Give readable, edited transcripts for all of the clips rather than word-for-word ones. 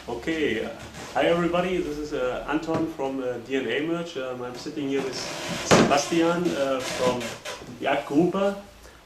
Okay, hi everybody, this is Anton from DNA Merch. I'm sitting here with Sebastian from the Grupa.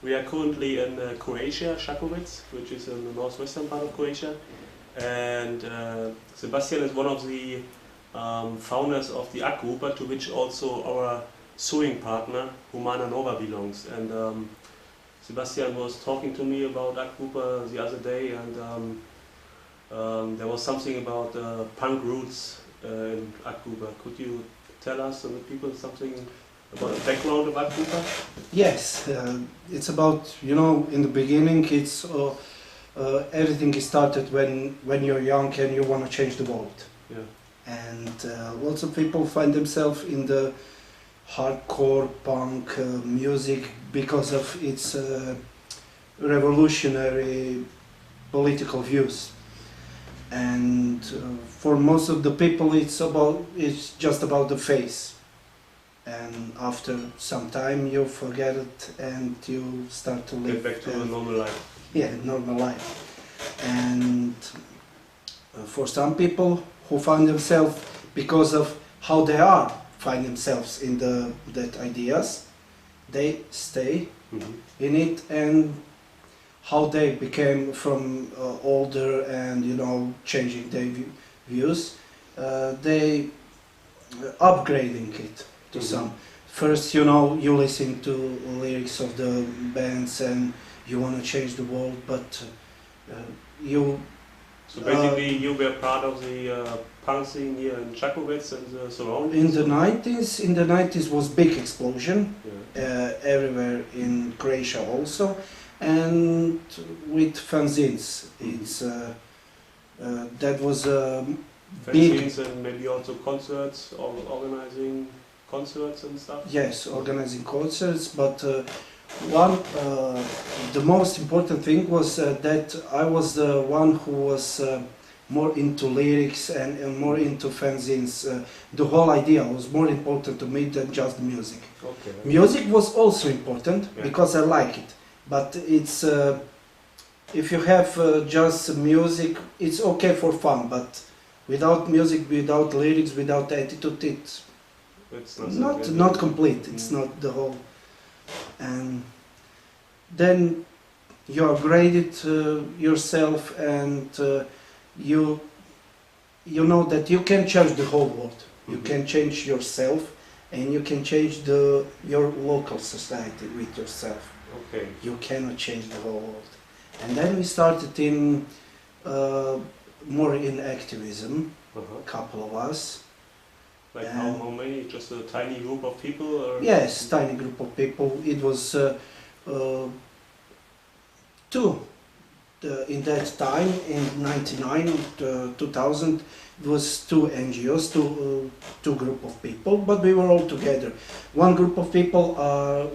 We are currently in Croatia, Čakovec, which is in the northwestern part of Croatia. And Sebastian is one of the founders of the Grupa, to which also our sewing partner, Humana Nova, belongs. And Sebastian was talking to me about Grupa the other day, and there was something about punk roots in Grupa. Could you tell us and the people something about the background of Grupa? Yes, it's about, in the beginning, it's everything is started when you're young and you want to change the world. Yeah. And lots of people find themselves in the hardcore punk music because of its revolutionary political views. And for most of the people it's just about the face, and after some time you forget it and you start to live Get back to a normal life. Yeah, normal life. And for some people who find themselves, because of how they are, find themselves in that ideas, they stay in it, and how they became from older and changing their views, they upgrading it to some. First, you listen to lyrics of the bands and you want to change the world, but you. So basically, you were part of the punk scene here in Čakovec and the surroundings. In the 90s was big explosion, Yeah. everywhere in Croatia also. And with fanzines, it's that was big. Fanzines and maybe also concerts, organizing concerts and stuff. Yes, organizing concerts. But the most important thing was that I was the one who was more into lyrics and more into fanzines. The whole idea was more important to me than just the music. Okay. Music was also important, Yeah. because I like it. But it's if you have just music, it's okay for fun. But without music, without lyrics, without attitude, it's not complete. It's not the whole. And then you upgrade it yourself, and you know that you can change the whole world. You can change yourself, and you can change your local society with yourself. Okay. You cannot change the whole world. And then we started in more in activism, couple of us. Like how many? Just a tiny group of people? Or? Yes, tiny group of people. It was two. In that time, in 99, 2000, it was two NGOs, two group of people, but we were all together. One group of people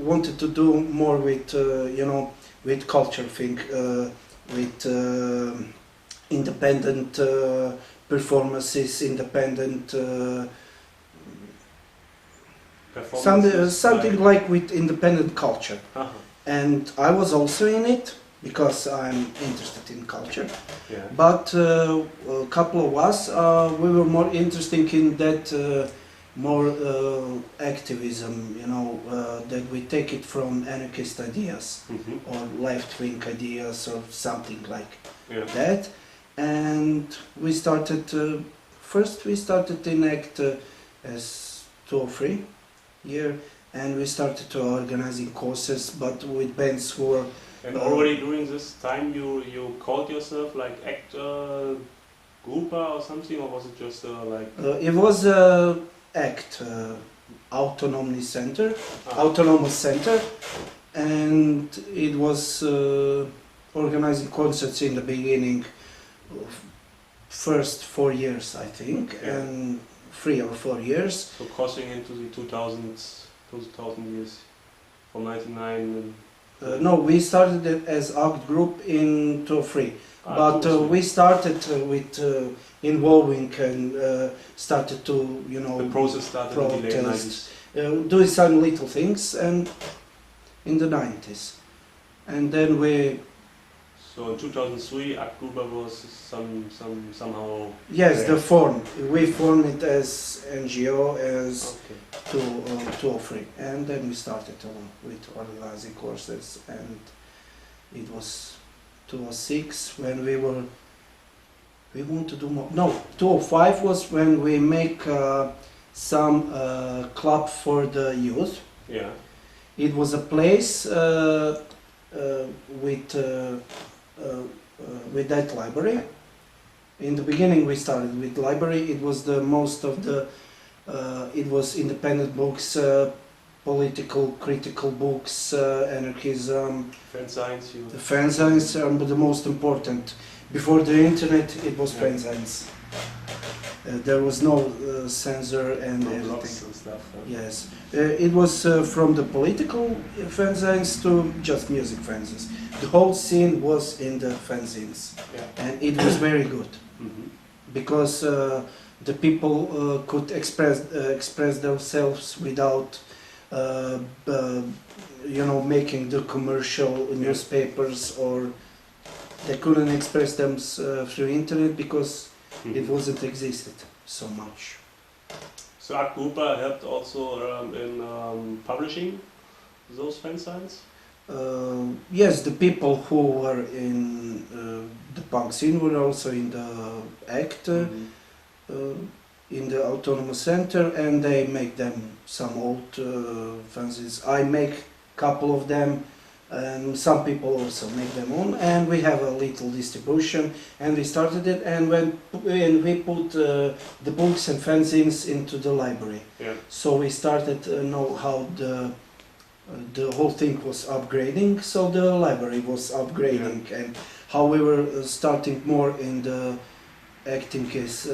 wanted to do more with, with culture thing, with independent performances, independent something like with independent culture. And I was also in it, because I'm interested in culture. Yeah. But a couple of us, we were more interested in that more activism, that we take it from anarchist ideas or left-wing ideas or something like that. And we started, first we started in ACT as 2 or 3 years, and we started to organizing courses, but with bands who were. And already during this time you called yourself like Grupa or something, or was it just like... It was ACT, Autonomous Center, and it was organizing concerts in the beginning, first 4 years I think, and 3 or 4 years. So crossing into the 2000 years, from 99 and... No, we started it as ACT group in 2003, but we started with involving and started to, the process started in the late 90s. Doing some little things, and in the 90s, and then we So in 2003, Grupa was somehow. Yes, there. the form. We formed it as NGO as Okay. 203, and then we started with organizing courses, and it was 206 when we want to do more. No, 205 was when we make some club for the youth. Yeah. It was a place with that library. In the beginning we started with library. It was the most of the it was independent books, political, critical books, anarchism, Fanzines. the fanzines, but the most important. Before the internet, it was fanzines. There was no censor and No everything. blogs and stuff. Yes, it was from the political fanzines to just music fanzines. The whole scene was in the fanzines, Yeah. and it was very good Mhm. because the people could express themselves without, making the commercial newspapers, or they couldn't express them through internet because it wasn't existed so much. So Grupa helped also in publishing those fanzines? Yes, the people who were in the punk scene were also in the ACT, in the autonomous center, and they make them some old fanzines. I make couple of them, and some people also make them on, and we have a little distribution, and we started it, and when we put the books and fanzines into the library. Yeah. So we started know how the whole thing was upgrading, so the library was upgrading, and how we were starting more in the acting as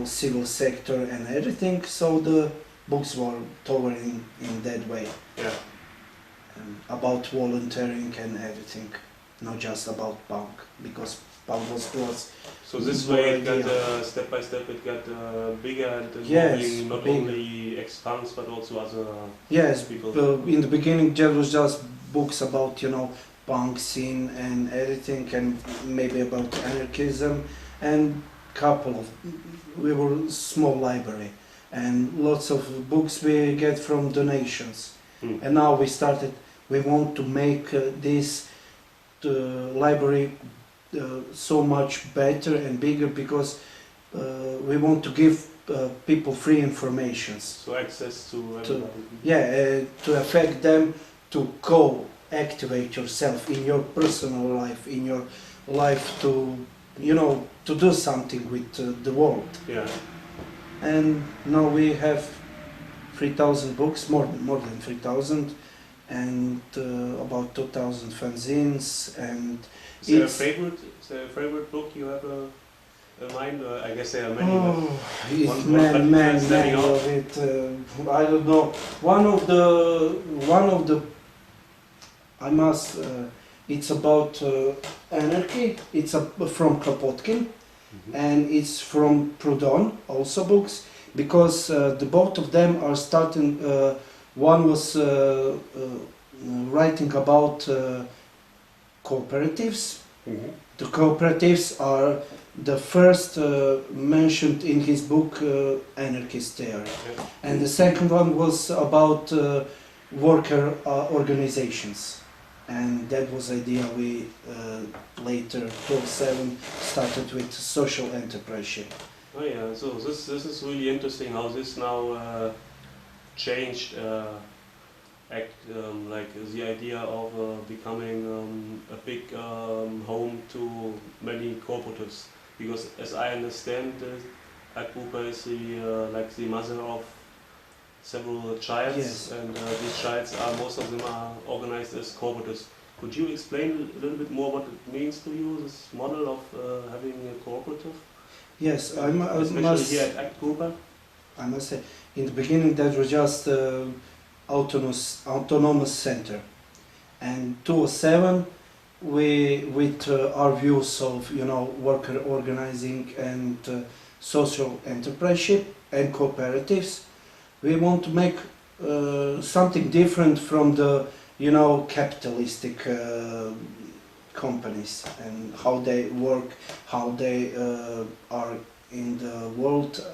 civil sector and everything, so the books were toward in that way. Yeah. About volunteering and everything, not just about punk, because punk was close. So this way it got step by step it got bigger and Yes, not big. only ex-punks but also other Yes, people. in the beginning there was just books about punk scene and everything, and maybe about anarchism, and we were small library, and lots of books we get from donations. And now we want to make this library so much better and bigger, because we want to give people free informations. So access to everybody. To affect them to go activate yourself in your personal life, in your life to do something with the world. Yeah. And now we have 3,000 books, more than 3,000, and about 2,000 fanzines. And Is there a favorite book you have in mind? I guess there are many. It's one many of it. I don't know. One of the I must. It's about anarchy. It's from Kropotkin, and it's from Proudhon, also books, because the both of them are starting. One was writing about cooperatives. The cooperatives are the first mentioned in his book Anarchist Theory, and the second one was about worker organizations, and that was the idea we later 2007 started with social entrepreneurship. Oh yeah, so this is really interesting how this now changed like the idea of becoming a big home to many cooperatives, because as I understand Grupa is like the mother of several childs. Yes. And these childs are, most of them are organized as cooperatives. Could you explain a little bit more what it means to you, this model of having a cooperative? Yes, Especially here at Grupa? I must say, in the beginning that was just autonomous center, and 2007 we with our views of worker organizing and social entrepreneurship and cooperatives, we want to make something different from the capitalistic companies and how they work, how they are in the world,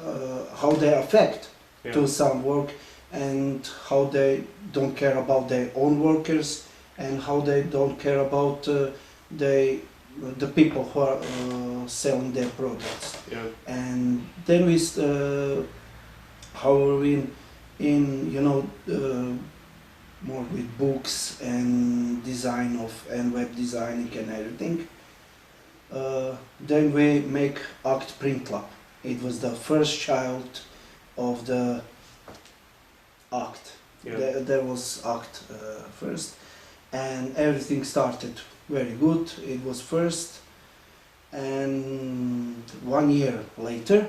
how they affect to some work, and how they don't care about their own workers, and how they don't care about the people who are selling their products. And then we how we in more with books and design and web designing and everything. Then we make ACT Print Lab. It was the first child of the ACT. There was ACT first, and everything started very good. It was first, and 1 year later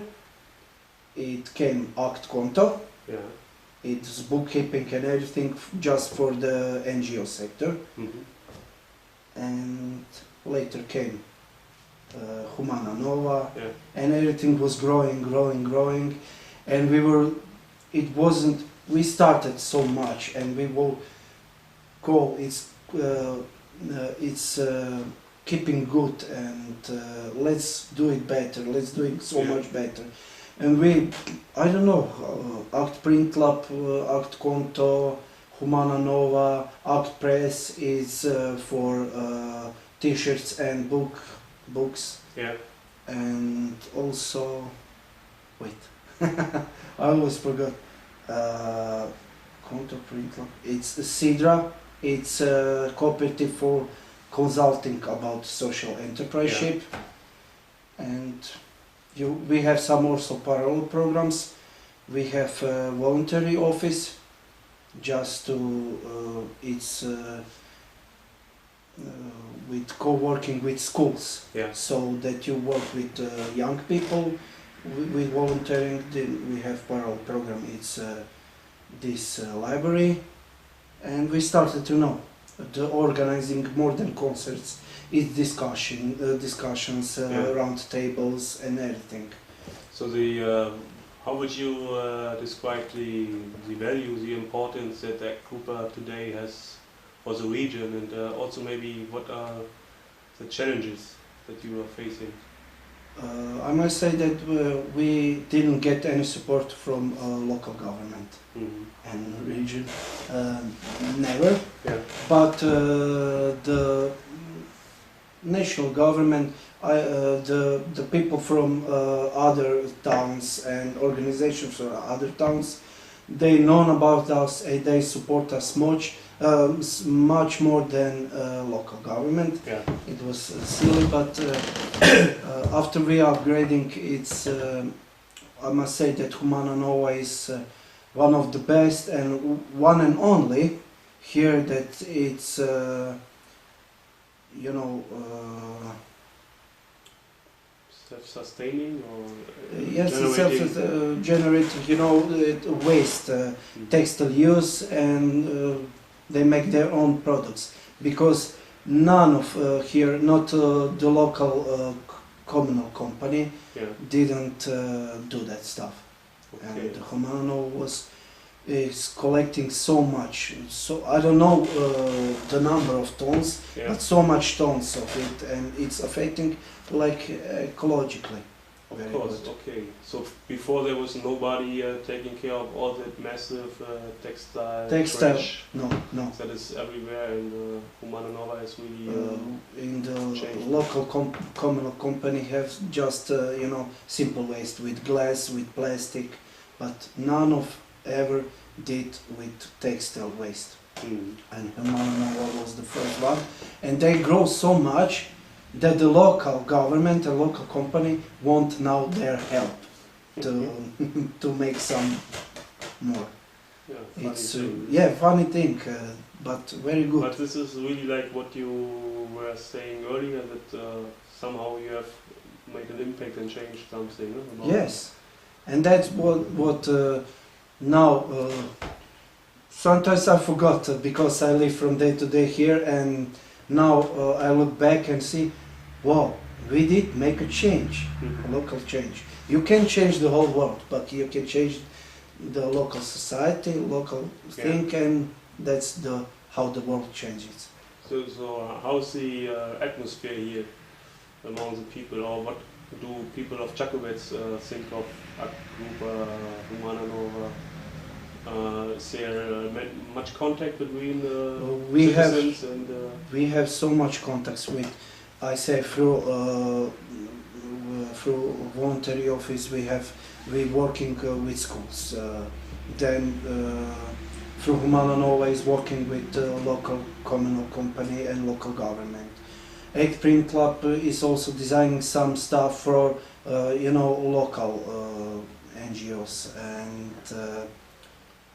it came ACT Konto. It's bookkeeping and everything just for the NGO sector. And later came Humana Nova, and everything was growing, and we started so much, and we will go, it's keeping good, and let's do it better, let's do it so much better. And I don't know, ACT Print Lab, ACT Konto, Humana Nova, ACT Press is for t-shirts and books. And also, wait, I always forgot. Konto Print Lab. It's Sidra. It's a cooperative for consulting about social enterpriseship. And we have some also parallel programs. We have a voluntary office, just to it's with co-working with schools, so that you work with young people with volunteering. Then we have parallel program. It's this library, and we started to know the organizing more than concerts. It's discussions, round tables and everything. So how would you describe the value, the importance that Grupa today has for the region, and also maybe what are the challenges that you are facing? I must say that we didn't get any support from local government and region, never. But the national government, the people from other towns and organizations from other towns, they know about us and they support us much more than local government. It was silly, but after we are upgrading, it's I must say that Humana Nova is one of the best and one and only here that it's self-sustaining, or yes, it's self-generated, waste, textile use, and they make their own products, because none of here, not the local communal company, didn't do that stuff. And Humano is collecting so much, so I don't know the number of tons, but so much tons of it, and it's affecting like ecologically. Of course, So before there was nobody taking care of all that massive textile trash. No. That is everywhere, and Humana Nova is really in the changed. local communal company have just simple waste with glass, with plastic, but none of ever did with textile waste. And Humana Nova was the first one, and they grow so much that the local government and local company want now their help to make some more. It's funny thing, but very good. But this is really like what you were saying earlier, that somehow you have made an impact and changed something. Yes, and that's what now. Sometimes I forgot because I live from day to day here, and now I look back and see, wow, we did make a change, a local change. You can change the whole world, but you can change the local society, local thing, and that's how the world changes. So how's the atmosphere here among the people, or what do people of Čakovec think of Grupa, Humananova? Is there much contact between citizens and? We have so much contacts with, I say through voluntary office. We working with schools. Then through Humananova is working with local communal company and local government. 8th Print Club is also designing some stuff for local NGOs, and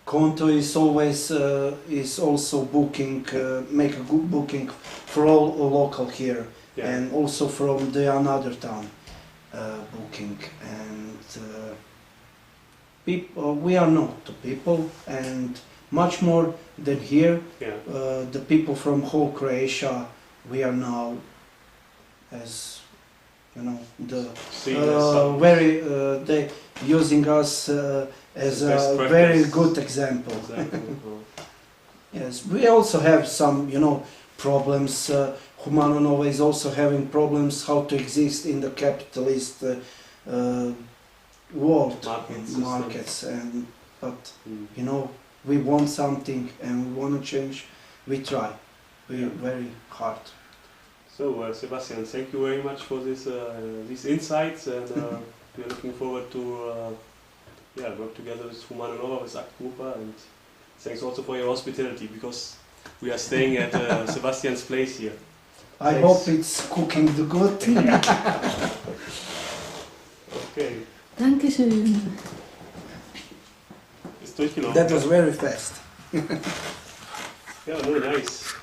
Konto is always is also booking, make a good booking for all local here, Yeah. and also from the another town booking. And we are not the people, and much more than here. Yeah. The people from whole Croatia, we are now, as the Seen as some very they using us as best a practice. very good example. example. Yes, we also have some problems. Humananova is also having problems how to exist in the capitalist world markets, and but we want something and we want to change. We try. We very hard. So Sebastian, thank you very much for this these insights, and we're looking forward to work together with Humananova, with Grupa, and thanks also for your hospitality, because we are staying at Sebastian's place here. I Thanks. hope it's cooking the good. Okay. Dankeschön. Ist durchgelaufen. That was very fast. Yeah, no, nice.